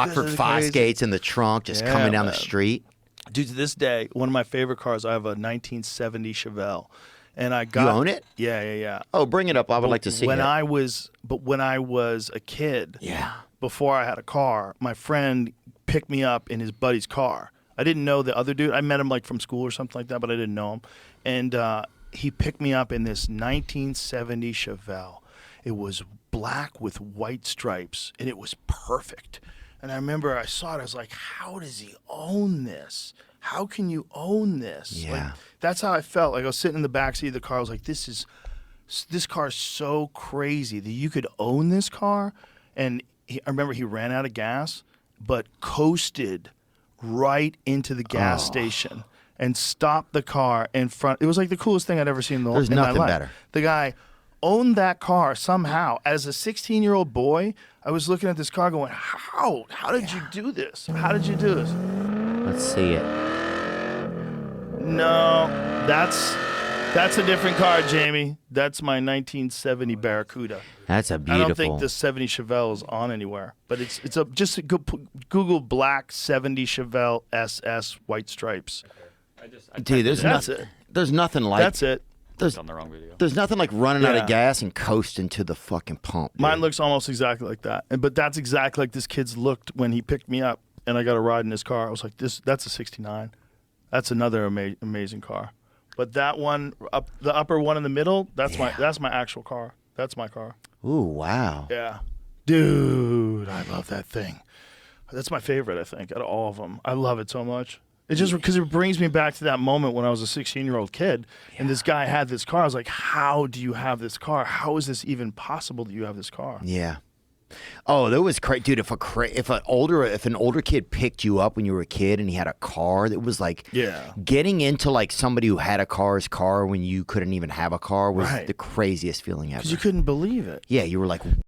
Rockford Fosgates in the trunk, just coming down the street. Dude, to this day, one of my favorite cars, I have a 1970 Chevelle. And I got, you own it? Yeah. Oh, bring it up. I would like to see it. When I was a kid, yeah, before I had a car, my friend picked me up in his buddy's car. I didn't know the other dude. I met him like from school or something like that, but I didn't know him. And he picked me up in this 1970 Chevelle. It was black with white stripes, and it was perfect. And I remember I saw it. I was like, how does he own this? How can you own this? Yeah. Like, that's how I felt. Like I was sitting in the backseat of the car. I was like, this car is so crazy that you could own this car. And I remember he ran out of gas, but coasted right into the gas station and stopped the car in front. It was like the coolest thing I'd ever seen in my life. There's nothing better. The guy owned that car somehow. As a 16-year-old boy, I was looking at this car going, how? How did you do this? How did you do this? Let's see it. No, that's a different car, Jamie. That's my 1970 Barracuda. That's a beautiful. I don't think the 70 Chevelle is on anywhere, but it's a just Google black 70 Chevelle SS white stripes. Dude, there's nothing like that's it. There's on the wrong video. There's nothing like running out of gas and coasting to the fucking pump. Dude. Mine looks almost exactly like that, but that's exactly like this kid's looked when he picked me up and I got a ride in his car. I was like, that's a 69. That's another amazing car. But that one, the upper one in the middle, that's my actual car. That's my car. Ooh, wow. Yeah. Dude, I love that thing. That's my favorite, I think, out of all of them. I love it so much. It just because it brings me back to that moment when I was a 16-year-old kid and this guy had this car. I was like, how do you have this car? How is this even possible that you have this car? Yeah. Oh, that was crazy, dude. If an older kid picked you up when you were a kid and he had a car, that was like getting into like somebody who had a car's car when you couldn't even have a car was the craziest feeling ever. Because you couldn't believe it. Yeah, you were like,